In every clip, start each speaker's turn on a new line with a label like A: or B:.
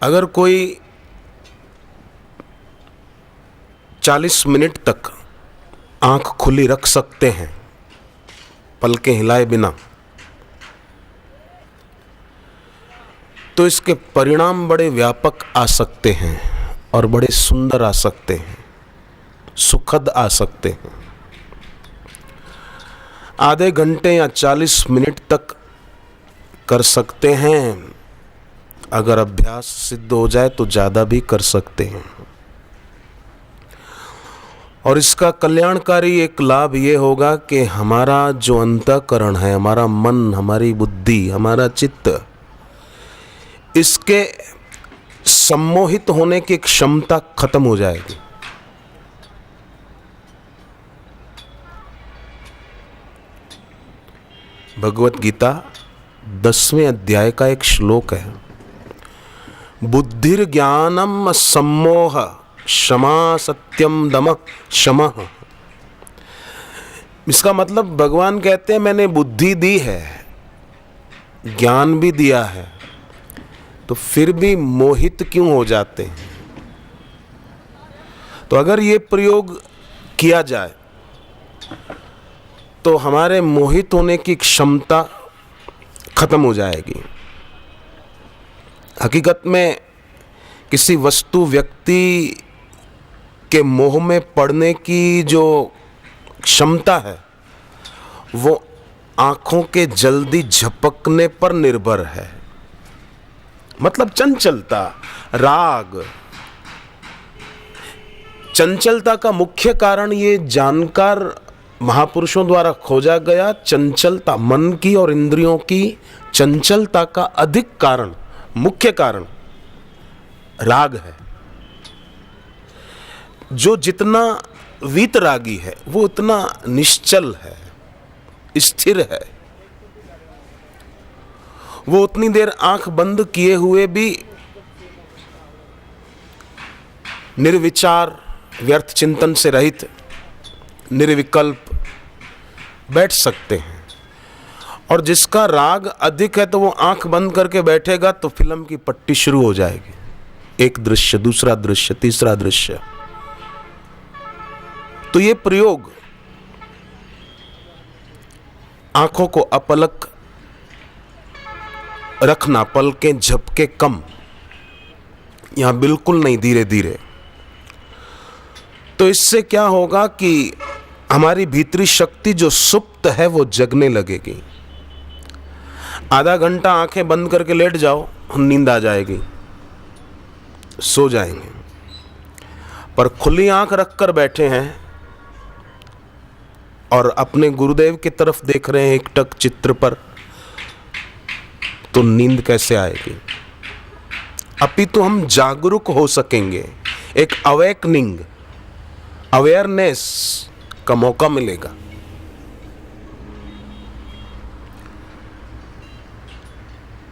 A: अगर कोई 40 मिनट तक आंख खुली रख सकते हैं पलकें हिलाए बिना, तो इसके परिणाम बड़े व्यापक आ सकते हैं और बड़े सुंदर आ सकते हैं, सुखद आ सकते हैं। आधे घंटे या 40 मिनट तक कर सकते हैं, अगर अभ्यास सिद्ध हो जाए तो ज़्यादा भी कर सकते हैं। और इसका कल्याणकारी एक लाभ ये होगा कि हमारा जो अंतःकरण है, हमारा मन, हमारी बुद्धि, हमारा चित्त, इसके सम्मोहित होने की क्षमता खत्म हो जाएगी। भगवत गीता 10वें अध्याय का एक श्लोक है, बुद्धिर ज्ञानम सम्मोह क्षमा सत्यम दमः शमः। इसका मतलब भगवान कहते हैं मैंने बुद्धि दी है, ज्ञान भी दिया है, तो फिर भी मोहित क्यों हो जाते हैं। तो अगर ये प्रयोग किया जाए तो हमारे मोहित होने की क्षमता खत्म हो जाएगी। हकीकत में किसी वस्तु व्यक्ति के मोह में पड़ने की जो क्षमता है वो आंखों के जल्दी झपकने पर निर्भर है। मतलब चंचलता, राग। चंचलता का मुख्य कारण ये जानकार महापुरुषों द्वारा खोजा गया, चंचलता, मन की और इंद्रियों की चंचलता का अधिक कारण, मुख्य कारण राग है। जो जितना वीतरागी है वो उतना निश्चल है, स्थिर है। वो उतनी देर आंख बंद किए हुए भी निर्विचार, व्यर्थ चिंतन से रहित, निर्विकल्प बैठ सकते हैं। और जिसका राग अधिक है तो वो आंख बंद करके बैठेगा तो फिल्म की पट्टी शुरू हो जाएगी, एक दृश्य, दूसरा दृश्य, तीसरा दृश्य। तो ये प्रयोग आंखों को अपलक रखना, पलकें झपके कम, यहां बिल्कुल नहीं, धीरे धीरे। तो इससे क्या होगा कि हमारी भीतरी शक्ति जो सुप्त है वो जगने लगेगी। आधा घंटा आंखें बंद करके लेट जाओ, नींद आ जाएगी, सो जाएंगे। पर खुली आंख रखकर बैठे हैं और अपने गुरुदेव की तरफ देख रहे हैं एकटक चित्र पर, तो नींद कैसे आएगी। अपितु हम जागरूक हो सकेंगे, एक अवेकनिंग, अवेयरनेस का मौका मिलेगा।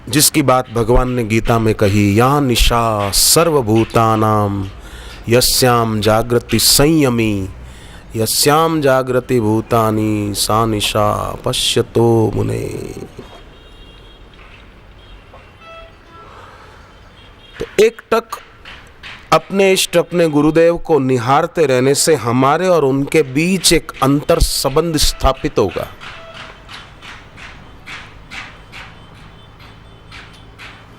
A: जिसकी बात भगवान ने गीता में कही, या निशा सर्वभूतानां यस्याम जागृति संयमी यस्याम जागृति भूतानि सा निशा पश्यतो मुने। तो एकटक अपने इष्ट, अपने गुरुदेव को निहारते रहने से हमारे और उनके बीच एक अंतर संबंध स्थापित होगा।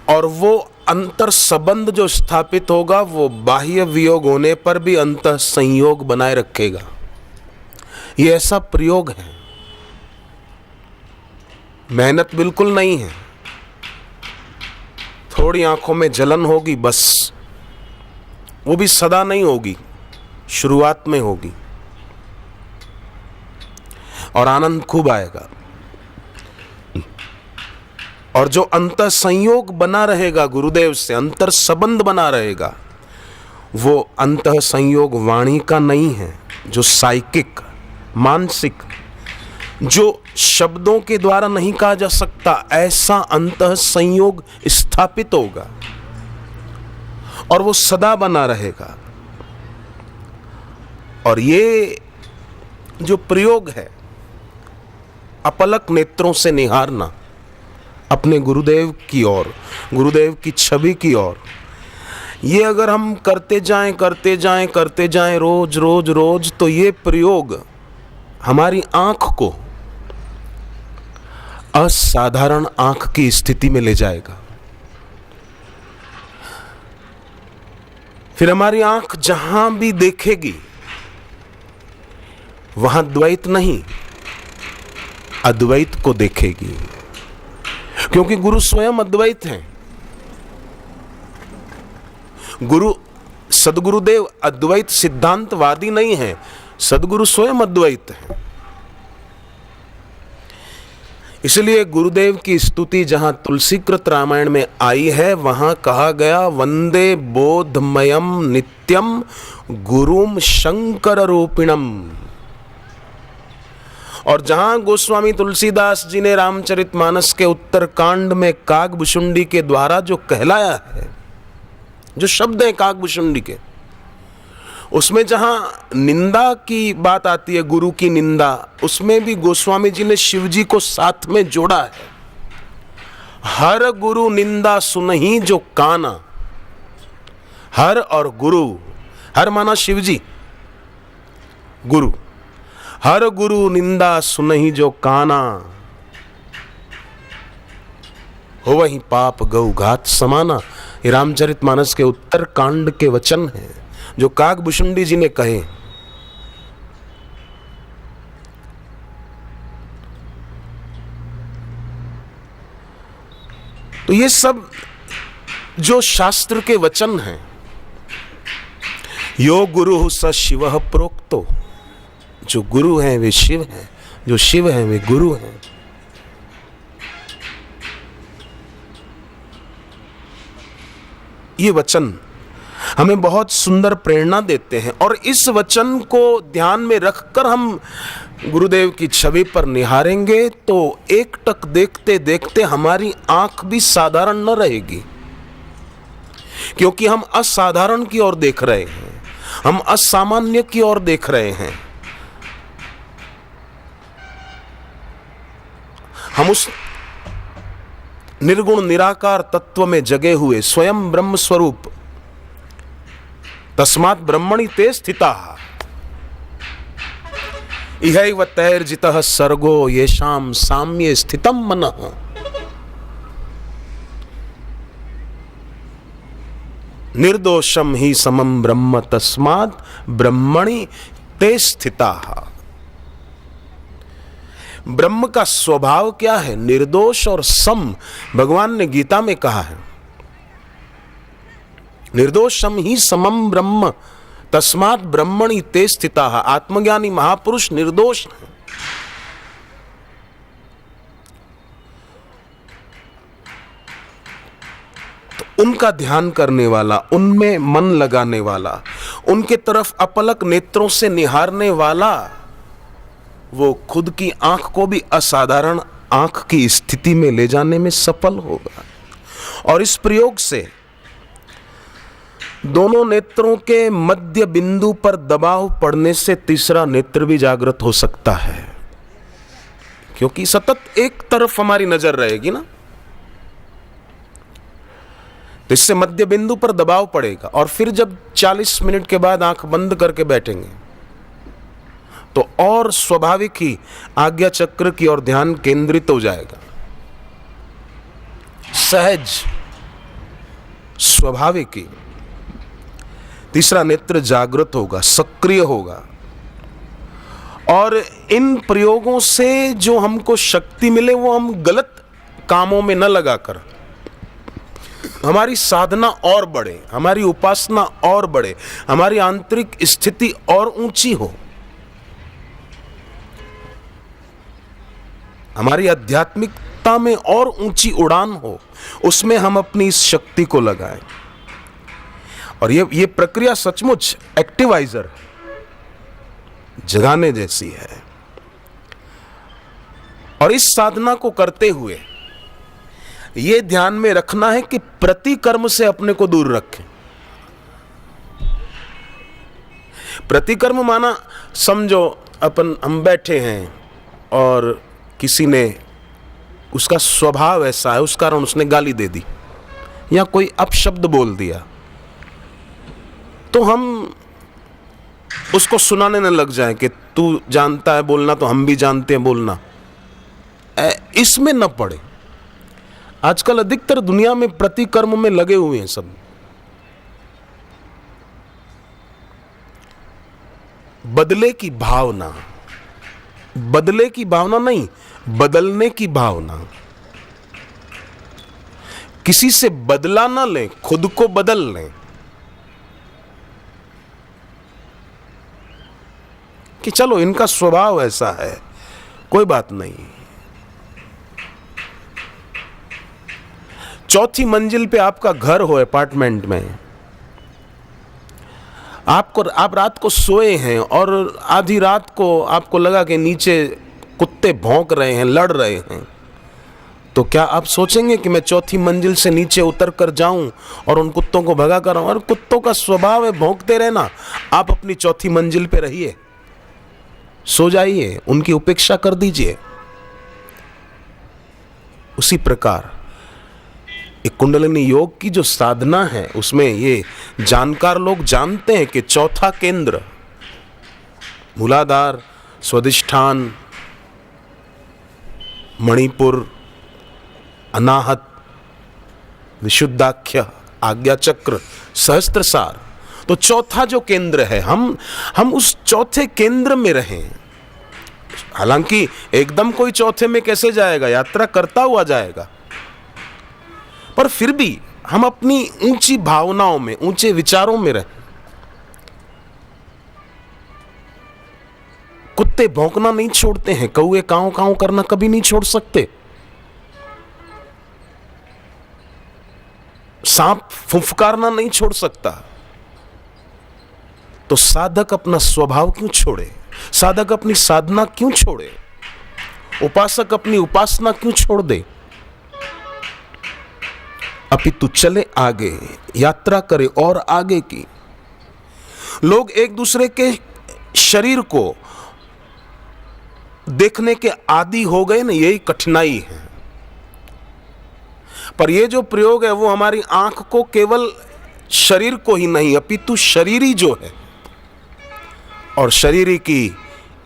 A: और वो अंतर संबंध जो स्थापित होगा वो बाह्य वियोग होने पर भी अंतः संयोग बनाए रखेगा। ये ऐसा प्रयोग है, मेहनत बिल्कुल नहीं है। थोड़ी आंखों में जलन होगी बस, वो भी सदा नहीं होगी, शुरुआत में होगी और आनंद खूब आएगा। और जो अंतर संयोग बना रहेगा गुरुदेव से, अंतर संबंध बना रहेगा, वो अंतर संयोग वाणी का नहीं है, जो साइकिक, मानसिक, जो शब्दों के द्वारा नहीं कहा जा सकता, ऐसा अंतर संयोग स्थापित होगा और वो सदा बना रहेगा। और ये जो प्रयोग है, अपलक नेत्रों से निहारना अपने गुरुदेव की ओर, गुरुदेव की छवि की ओर, ये अगर हम करते जाएं रोज रोज रोज, तो ये प्रयोग हमारी आंख को असाधारण आंख की स्थिति में ले जाएगा। फिर हमारी आंख जहां भी देखेगी वहां द्वैत नहीं, अद्वैत को देखेगी, क्योंकि गुरु स्वयं अद्वैत हैं। गुरु सदगुरुदेव अद्वैत सिद्धांतवादी नहीं है, सदगुरु स्वयं अद्वैत है। इसलिए गुरुदेव की स्तुति जहां तुलसीकृत रामायण में आई है, वहां कहा गया वंदे बोधमयम नित्यम गुरुम शंकर रूपिणम। और जहां गोस्वामी तुलसीदास जी ने रामचरितमानस के उत्तरकांड में कागभुशुंडी के द्वारा जो कहलाया है, जो शब्द है कागभुशुंडी के, उसमें जहां निंदा की बात आती है, गुरु की निंदा, उसमें भी गोस्वामी जी ने शिव जी को साथ में जोड़ा है। हर गुरु निंदा सुनहि जो काना, हर और गुरु, हर माना शिव जी, गुरु, हर गुरु निंदा सुनहि जो काना, हो वही पाप गौ घात समाना। ये रामचरितमानस के उत्तरकांड के वचन हैं जो कागभुशुंडी जी ने कहे। तो ये सब जो शास्त्र के वचन हैं, यो गुरु स शिवः प्रोक्तो, जो गुरु हैं वे शिव हैं, जो शिव हैं वे गुरु हैं। ये वचन हमें बहुत सुंदर प्रेरणा देते हैं, और इस वचन को ध्यान में रखकर हम गुरुदेव की छवि पर निहारेंगे तो एकटक देखते देखते हमारी आंख भी साधारण न रहेगी, क्योंकि हम असाधारण की ओर देख रहे हैं, हम असामान्य की ओर देख रहे हैं। हम उस निर्गुण निराकार तत्व में जगे हुए स्वयं ब्रह्म स्वरूप, तस्मात् ब्रह्मणि ते स्थिताः इहैव तैर्जितः सर्गो येषां साम्ये स्थितं मनः। निर्दोषम ही समम ब्रह्म तस्मात् ब्रह्मणि ते स्थिताः। ब्रह्म का स्वभाव क्या है? निर्दोष और सम। भगवान ने गीता में कहा है, निर्दोषम ही समम ब्रह्म तस्मात् ब्रह्मणि ते स्थिताः। आत्मज्ञानी महापुरुष निर्दोष है। तो उनका ध्यान करने वाला, उनमें मन लगाने वाला, उनके तरफ अपलक नेत्रों से निहारने वाला, वो खुद की आंख को भी असाधारण आंख की स्थिति में ले जाने में सफल होगा। और इस प्रयोग से दोनों नेत्रों के मध्य बिंदु पर दबाव पड़ने से तीसरा नेत्र भी जागृत हो सकता है, क्योंकि सतत एक तरफ हमारी नजर रहेगी ना, तो इससे मध्य बिंदु पर दबाव पड़ेगा। और फिर जब 40 मिनट के बाद आंख बंद करके बैठेंगे तो और स्वाभाविक ही आज्ञा चक्र की ओर ध्यान केंद्रित हो जाएगा। सहज, स्वाभाविक ही तीसरा नेत्र जागृत होगा, सक्रिय होगा। और इन प्रयोगों से जो हमको शक्ति मिले वो हम गलत कामों में न लगाकर हमारी साधना और बढ़े, हमारी उपासना और बढ़े, हमारी आंतरिक स्थिति और ऊंची हो, हमारी आध्यात्मिकता में और ऊंची उड़ान हो, उसमें हम अपनी इस शक्ति को लगाएं। और ये प्रक्रिया सचमुच एक्टिवाइजर, जगाने जैसी है। और इस साधना को करते हुए ये ध्यान में रखना है कि प्रतिकर्म से अपने को दूर रखें। प्रतिकर्म माना, समझो हम बैठे हैं और किसी ने, उसका स्वभाव ऐसा है, उस कारण उसने गाली दे दी या कोई अपशब्द बोल दिया, तो हम उसको सुनाने न लग जाए कि तू जानता है बोलना तो हम भी जानते हैं बोलना, इसमें न पड़े। आजकल अधिकतर दुनिया में प्रतिकर्म में लगे हुए हैं सब। बदले की भावना, बदले की भावना नहीं, बदलने की भावना। किसी से बदला ना लें, खुद को बदल लें कि चलो इनका स्वभाव ऐसा है, कोई बात नहीं। चौथी मंजिल पे आपका घर हो, अपार्टमेंट में, आप रात को सोए हैं और आधी रात को आपको लगा कि नीचे कुत्ते भौंक रहे हैं, लड़ रहे हैं, तो क्या आप सोचेंगे कि मैं चौथी मंजिल से नीचे उतर कर जाऊं और उन कुत्तों को भगा कर आऊं? और कुत्तों का स्वभाव है भौंकते रहना। आप अपनी चौथी मंजिल पे रहिए, सो जाइए, उनकी उपेक्षा कर दीजिए। उसी प्रकार एक कुंडलिनी योग की जो साधना है उसमें ये जानकार लोग जानते हैं कि चौथा केंद्र, मूलाधार, स्वादिष्ठान, मणिपुर, अनाहत, विशुद्धाख्य, आज्ञा चक्र, सहस्त्रसार, तो चौथा जो केंद्र है, हम उस चौथे केंद्र में रहें। हालांकि एकदम कोई चौथे में कैसे जाएगा, यात्रा करता हुआ जाएगा, पर फिर भी हम अपनी ऊंची भावनाओं में, ऊंचे विचारों में रहें। कुत्ते भौंकना नहीं छोड़ते हैं, कौवे काऊ काऊ करना कभी नहीं छोड़ सकते, सांप फुफकारना नहीं छोड़ सकता। तो साधक अपना स्वभाव क्यों छोड़े, साधक अपनी साधना क्यों छोड़े, उपासक अपनी उपासना क्यों छोड़ दे? अपितु चले आगे, यात्रा करे और आगे की। लोग एक दूसरे के शरीर को देखने के आदी हो गए ना, यही कठिनाई है। पर ये जो प्रयोग है वो हमारी आंख को केवल शरीर को ही नहीं, अपितु शरीरी जो है और शरीरी की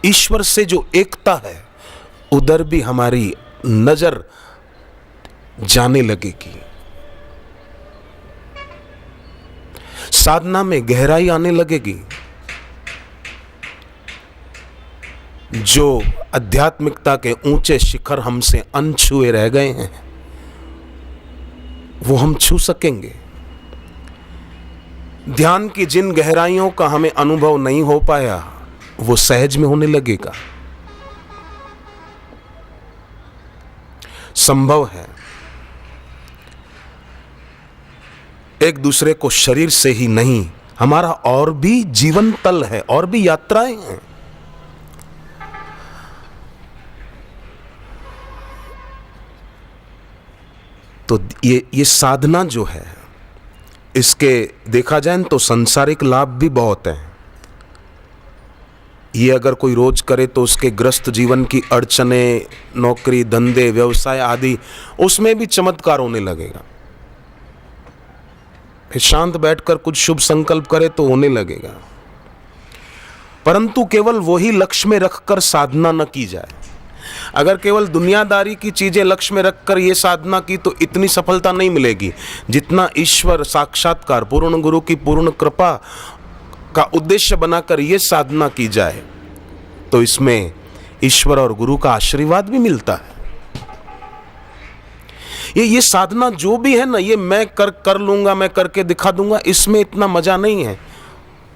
A: ईश्वर से जो एकता है, उधर भी हमारी नजर जाने लगेगी। साधना में गहराई आने लगेगी। जो आध्यात्मिकता के ऊंचे शिखर हमसे अनछुए रह गए हैं वो हम छू सकेंगे। ध्यान की जिन गहराइयों का हमें अनुभव नहीं हो पाया वो सहज में होने लगेगा। संभव है एक दूसरे को शरीर से ही नहीं, हमारा और भी जीवन तल है, और भी यात्राएं हैं। तो ये साधना जो है, इसके देखा जाए तो सांसारिक लाभ भी बहुत हैं। ये अगर कोई रोज करे तो उसके ग्रस्त जीवन की अड़चने, नौकरी, धंधे, व्यवसाय आदि, उसमें भी चमत्कार होने लगेगा। फिर शांत बैठकर कुछ शुभ संकल्प करे तो होने लगेगा। परंतु केवल वही लक्ष्य में रखकर साधना न की जाए। अगर केवल दुनियादारी की चीजें लक्ष्य में रखकर ये साधना की तो इतनी सफलता नहीं मिलेगी जितना ईश्वर साक्षात्कार, पूर्ण गुरु की पूर्ण कृपा का उद्देश्य बनाकर ये साधना की जाए तो इसमें ईश्वर और गुरु का आशीर्वाद भी मिलता है। ये साधना जो भी है ना, ये मैं कर लूंगा, मैं करके दिखा दूंगा, इसमें इतना मजा नहीं है।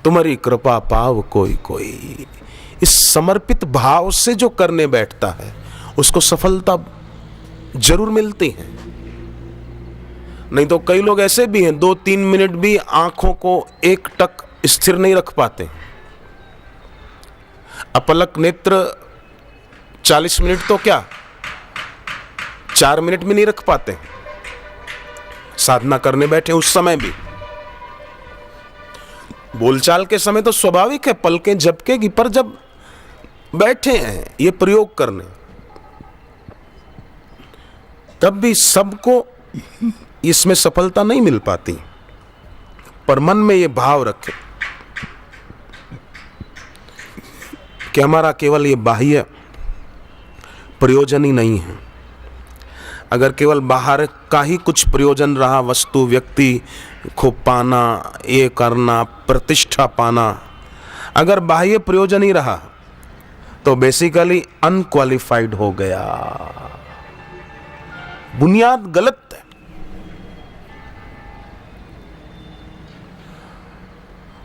A: तुम्हारी कृपा पाव कोई कोई, इस समर्पित भाव से जो करने बैठता है उसको सफलता जरूर मिलती है। नहीं तो कई लोग ऐसे भी हैं 2-3 मिनट भी आंखों को एक टक स्थिर नहीं रख पाते। अपलक नेत्र 40 मिनट तो क्या 4 मिनट में नहीं रख पाते। साधना करने बैठे उस समय भी, बोलचाल के समय तो स्वाभाविक है पलकें झपकेगी, पर जब बैठे हैं ये प्रयोग करने तब भी सबको इसमें सफलता नहीं मिल पाती। पर मन में ये भाव रखें कि हमारा केवल ये बाह्य प्रयोजन ही नहीं है। अगर केवल बाहर का ही कुछ प्रयोजन रहा, वस्तु व्यक्ति को पाना, ये करना, प्रतिष्ठा पाना, अगर बाह्य प्रयोजन ही रहा तो बेसिकली अनक्वालिफाइड हो गया। बुनियाद गलत है।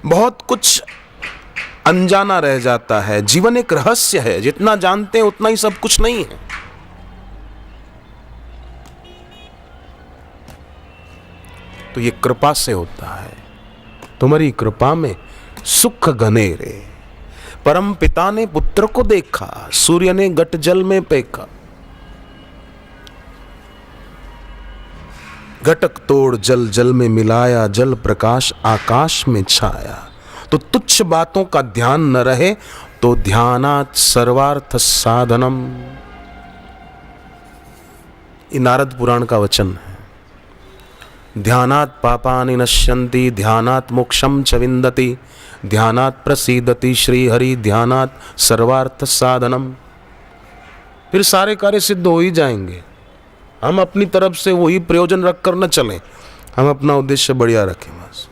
A: बहुत कुछ अनजाना रह जाता है। जीवन एक रहस्य है, जितना जानते हैं उतना ही सब कुछ नहीं है। तो ये कृपा से होता है। तुम्हारी कृपा में सुख घनेरे। परम पिता ने पुत्र को देखा, सूर्य ने घट जल में फेंका। घटक तोड़ जल जल में मिलाया, जल प्रकाश आकाश में छाया। तो तुच्छ बातों का ध्यान न रहे तो ध्यानात् सर्वार्थ साधनम। ये नारद पुराण का वचन है। ध्यानात् पापानि नश्यन्ति, ध्यानात् मोक्षम च विन्दति, ध्यानात् प्रसीदति श्री हरि, ध्यानात् सर्वार्थ साधनम। फिर सारे कार्य सिद्ध हो ही जाएंगे। हम अपनी तरफ से वही प्रयोजन रखकर न चलें, हम अपना उद्देश्य बढ़िया रखें बस।